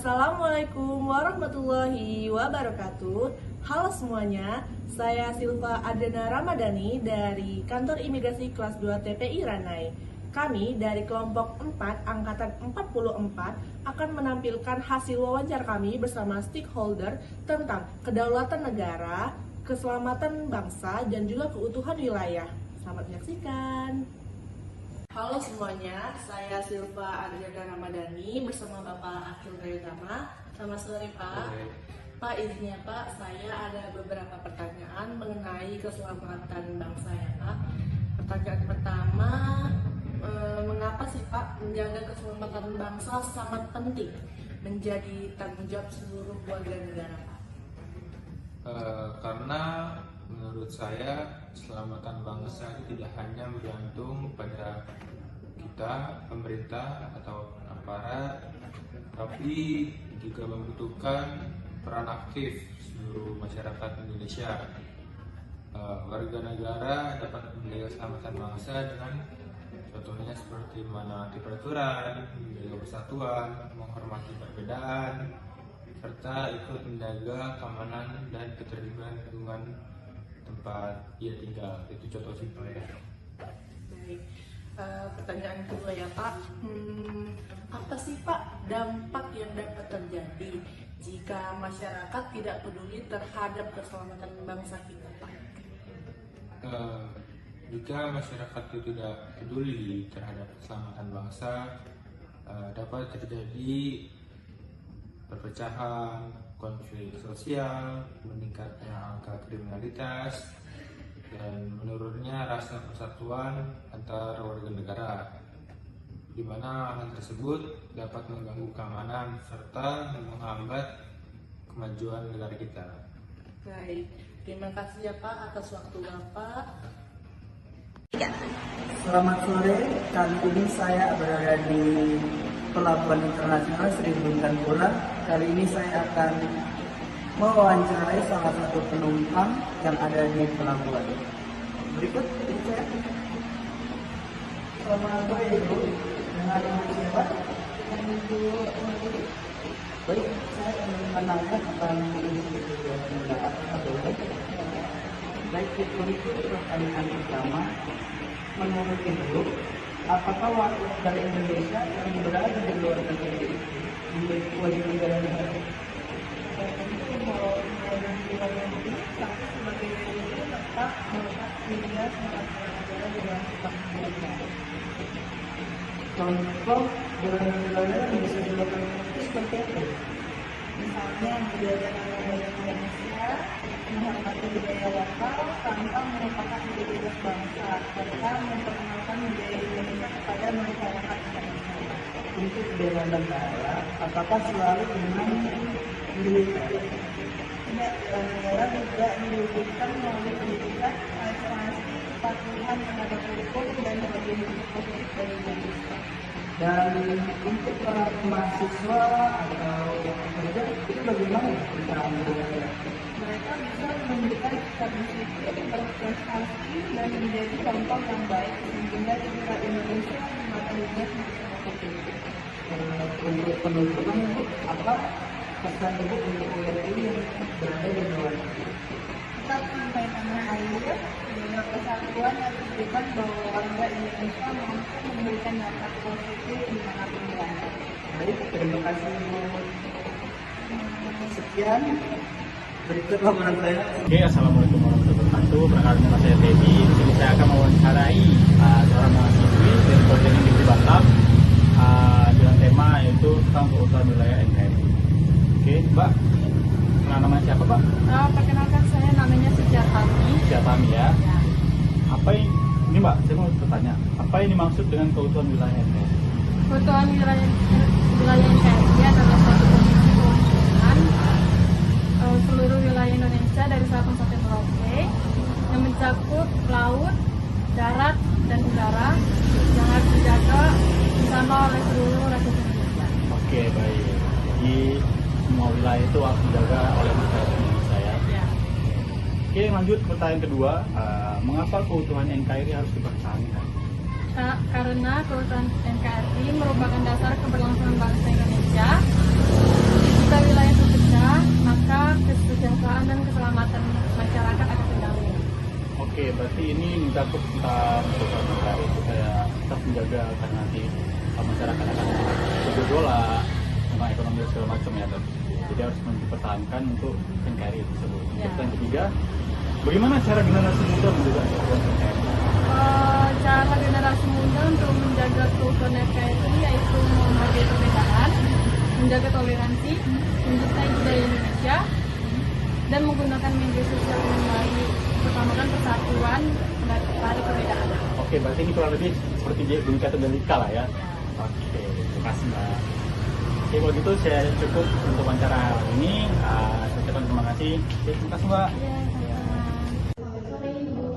Assalamualaikum warahmatullahi wabarakatuh. Halo semuanya, saya Silva Adena Ramadhani dari Kantor Imigrasi Kelas 2 TPI Ranai. Kami dari kelompok 4 Angkatan 44 akan menampilkan hasil wawancara kami bersama stakeholder tentang kedaulatan negara, keselamatan bangsa, dan juga keutuhan wilayah. Selamat menyaksikan. Halo semuanya, saya Silva Adena Ramadhani bersama Bapak Akhil Gayutama. Selamat sore Pak. Pak, izinnya Pak, saya ada beberapa pertanyaan mengenai keselamatan bangsa ya Pak. Pertanyaan pertama, mengapa sih Pak menjaga keselamatan bangsa sangat penting menjadi tanggung jawab seluruh warga negara Pak? Karena menurut saya keselamatan bangsa itu tidak hanya bergantung pada kita, pemerintah atau aparat, tapi juga membutuhkan peran aktif seluruh masyarakat Indonesia. Warga negara dapat menjaga keselamatan bangsa dengan contohnya seperti menaati peraturan, menjaga persatuan, menghormati perbedaan, serta ikut menjaga keamanan dan ketertiban lingkungan tempat ia tinggal. Itu contoh simpel ya. Baik. Pertanyaan kedua ya Pak, apa sih Pak dampak yang dapat terjadi jika masyarakat tidak peduli terhadap keselamatan bangsa kita Pak? Jika masyarakat itu tidak peduli terhadap keselamatan bangsa, dapat terjadi perpecahan, konflik sosial, meningkatnya angka kriminalitas, dan menurunnya rasa persatuan antar warga negara, di mana hal tersebut dapat mengganggu keamanan serta menghambat kemajuan negara kita. Baik, terima kasih ya Pak atas waktu Bapak. Selamat sore, kali ini saya berada di Pelabuhan Internasional Sri Bintangpura. Kali ini saya akan mewawancarai salah satu penumpang yang ada di pelabuhan. Berikut saya. Selamat sore Ibu, dengan Ibu siapa? Ibu. Baik, saya ingin menanyakan tentang institusi pendapat atau baik itu pertanyaan pertama. Menurut Ibu, apakah warga Indonesia yang berada di luar negeri memiliki wajib negara negara? Tentu bahwa warga negara negeri satu sebagai individu tetap melekat dirinya sebagai negara dengan negara. Contoh bela negara yang bisa dilakukan itu seperti apa? Misalnya menjaga nama baik Indonesia, menghormati budaya lokal tanpa merupakan identitas bangsa, serta memperkenalkan budaya Indonesia kepada masyarakat Indonesia. Untuk bela negara, apakah selalu dengan militer? Tidak, bela negara juga diwujudkan melalui pendidikan, administrasi, kepatuhan terhadap hukum, dan sebagai bentuk positif dari Indonesia. Dan untuk para mahasiswa atau pekerja itu bagaimana cara bela? Mereka bisa menunjukkan sikap disiplin, berprestasi, dan menjadi contoh yang baik sehingga citra Indonesia di mata dunia semakin positif. Untuk penutupan apa pesan Ibu untuk WNI yang berada di luar negeri? Tetap sampai tanah air, menjaga persatuan dan tunjukkan bahwa warga Indonesia mampu memberikan dampak positif di manapun berada. Baik, terima kasih Ibu. Sekian, berikut laporan saya. Oke, assalamualaikum warahmatullahi wabarakatuh. Perkenalkan nama saya Teddy. Di sini saya akan mewawancarai seorang mahasiswi dari Politeknik Negeri Batam dengan tema yaitu tentang keutuhan wilayah NKRI. Oke, Mbak, kenal nama siapa Pak? Perkenalkan saya namanya Sujatami. Sujatami ya. Apa ini Mbak? Saya mau bertanya. Apa yang dimaksud dengan keutuhan wilayah NKRI? Keutuhan wilayah NKRI adalah suatu kondisi keutuhan seluruh wilayah Indonesia dari Sabang sampai Merauke yang mencakup laut, darat, dan udara yang harus dijaga bersama oleh seluruh rakyat Indonesia. Oke, baik. Jadi semua wilayah itu harus dijaga oleh masyarakat Indonesia ya. Ya. Oke, lanjut pertanyaan kedua. Mengapa keutuhan NKRI harus dipertahankan? Karena keutuhan NKRI merupakan dasar keberlangsungan bangsa Indonesia apabila wilayah terpecah, maka kesejahteraan dan keselamatan masyarakat akan terganggu. Oke, berarti ini mencakup tentang keselamatan supaya tetap menjaga karena nanti masyarakat akan bergejolak tentang ekonomi dan segala macam ya. Jadi harus dipertahankan untuk NKRI tersebut. Ya. Yang ketiga, bagaimana cara generasi muda menjaga keutuhan NKRI? Cara generasi muda untuk menjaga keutuhan NKRI yaitu menghargai perbedaan, menjaga toleransi, mencintai budaya Indonesia, dan menggunakan media sosial dengan baik, utamakan persatuan dari perbedaan. Oke, berarti ini kurang lebih seperti Bhinneka Tunggal Ika lah ya. Oke, terima kasih Mbak. Oke, kalau gitu saya cukup untuk wawancara ini. Saya ucapkan terima kasih. Oke, terima kasih Mbak. Ya, sama-sama. Selamat sore Ibu.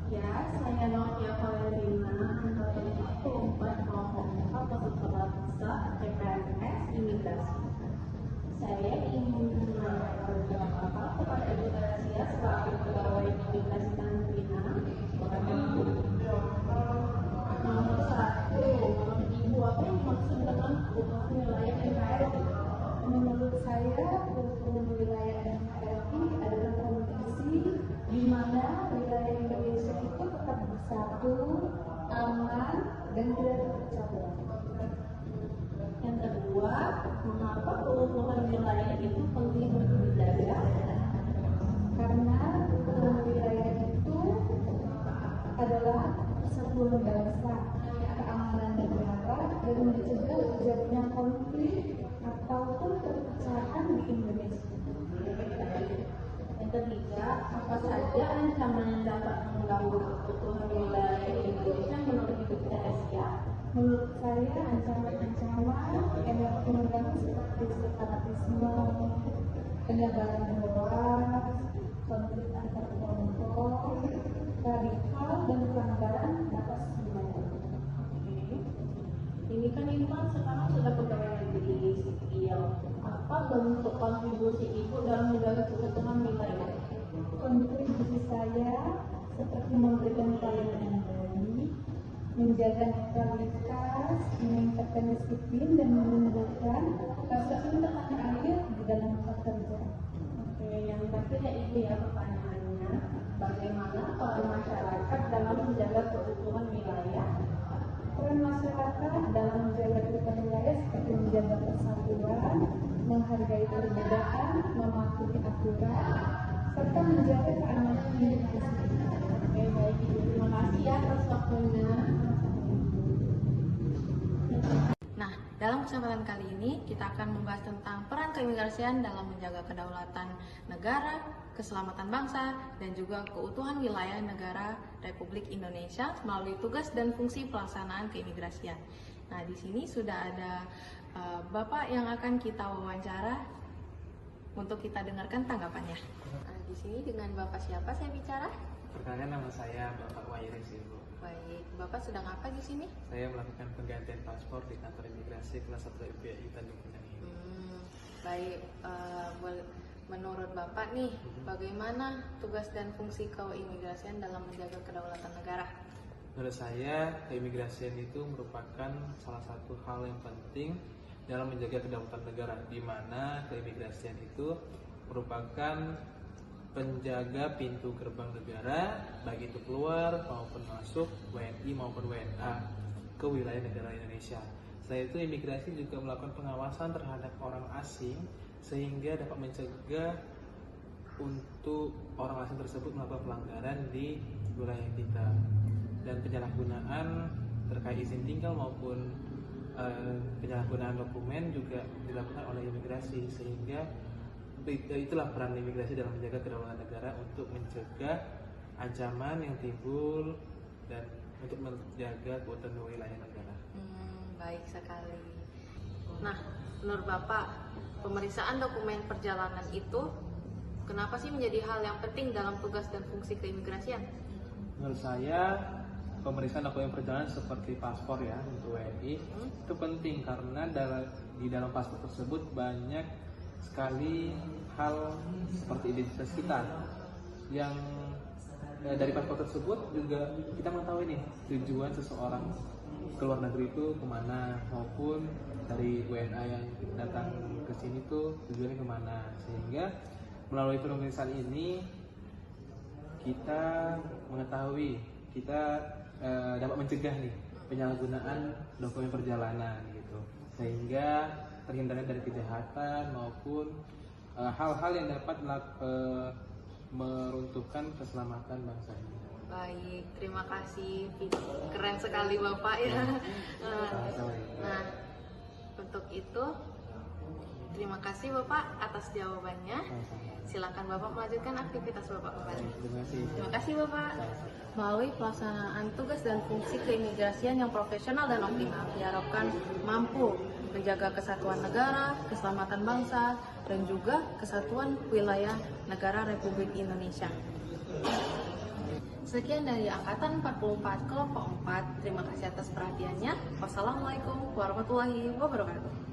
Ya, saya Novia Valerina, anggota kelompok kelompok 4 peserta bisa TPNS Imigrasi. Saya ingin menanyakan apa kepada Ibu Teresia selaku pegawai imigrasi Tanjung Pinang. Nomor 1, Ibu, apa yang maksud dengan keutuhan wilayah NKRI? Menurut saya, keutuhan wilayah NKRI adalah kondisi di mana wilayah Indonesia itu tetap bersatu, aman, dan tidak terpecah belah. Yang kedua, mengapa keutuhan wilayah itu penting untuk dijaga? Karena keutuhan wilayah itu adalah persatuan bangsa, keamanan negara, dan mencegah terjadinya konflik ataupun perpecahan di Indonesia. Yang ketiga, apa saja ancaman yang dapat mengganggu keutuhan wilayah Indonesia menurut Ibu Teresia? Menurut saya, ancaman-ancaman yang mengganggu seperti separatisme, penyebaran hoax, konflik antar kelompok, radikal, dan pelanggaran batas wilayah. Ini kan Ibu kan sekarang sudah pegawai negeri sipil. Apa bentuk kontribusi Ibu dalam menjaga keutuhan wilayah? Kontribusi saya seperti memberikan pelayanan yang baik, menjaga netralitas, meningkatkan disiplin, dan menumbuhkan rasa cinta tanah air di dalam pekerjaan. Oke, yang terakhir ya Ibu ya pertanyaannya, bagaimana peran masyarakat dalam menjaga keutuhan wilayah? Peran masyarakat dalam menjaga keutuhan wilayah seperti menjaga persatuan, menghargai perbedaan, mematuhi aturan, serta menjaga keamanan hidup bersama. Oke, baik Ibu, terima kasih ya atas waktunya. Nah, dalam kesempatan kali ini kita akan membahas tentang peran keimigrasian dalam menjaga kedaulatan negara, keselamatan bangsa, dan juga keutuhan wilayah negara Republik Indonesia melalui tugas dan fungsi pelaksanaan keimigrasian. Nah, di sini sudah ada Bapak yang akan kita wawancara untuk kita dengarkan tanggapannya. Nah, di sini dengan Bapak siapa saya bicara? Perkenalkan, nama saya Bapak Wairis Ibu. Baik, Bapak sedang apa di sini? Saya melakukan penggantian paspor di kantor imigrasi kelas 1 FPI Tanjung Pinang ini. Baik, menurut Bapak nih, bagaimana tugas dan fungsi keimigrasian dalam menjaga kedaulatan negara? Menurut saya, keimigrasian itu merupakan salah satu hal yang penting dalam menjaga kedaulatan negara, di mana keimigrasian itu merupakan penjaga pintu gerbang negara, baik itu keluar maupun masuk WNI maupun WNA ke wilayah negara Indonesia. Selain itu, imigrasi juga melakukan pengawasan terhadap orang asing sehingga dapat mencegah untuk orang asing tersebut melakukan pelanggaran di wilayah kita. Dan penyalahgunaan terkait izin tinggal maupun penyalahgunaan dokumen juga dilakukan oleh imigrasi, sehingga itulah peran imigrasi dalam menjaga kedaulatan negara untuk mencegah ancaman yang timbul dan untuk menjaga keutuhan wilayah negara. Baik sekali. Nah, menurut Bapak, pemeriksaan dokumen perjalanan itu kenapa sih menjadi hal yang penting dalam tugas dan fungsi keimigrasian? Menurut saya, pemeriksaan dokumen perjalanan seperti paspor ya untuk WNI itu penting karena di dalam paspor tersebut banyak sekali hal seperti identitas kita yang dari paspor tersebut juga kita mengetahui nih tujuan seseorang ke luar negeri itu kemana, maupun dari WNA yang datang ke sini tuh tujuannya kemana. Sehingga melalui pemeriksaan ini kita mengetahui, kita dapat mencegah nih penyalahgunaan dokumen perjalanan gitu, sehingga terhindarnya dari kejahatan maupun hal-hal yang dapat meruntuhkan keselamatan bangsa ini. Baik, terima kasih. Keren sekali Bapak ya. Nah, untuk itu terima kasih Bapak atas jawabannya. Silakan Bapak melanjutkan aktivitas Bapak kembali. Terima kasih Bapak. Melalui pelaksanaan tugas dan fungsi keimigrasian yang profesional dan optimal, diharapkan mampu menjaga kesatuan negara, keselamatan bangsa, dan juga kesatuan wilayah negara Republik Indonesia. Sekian dari Angkatan 44 Kelompok 4. Terima kasih atas perhatiannya. Wassalamualaikum warahmatullahi wabarakatuh.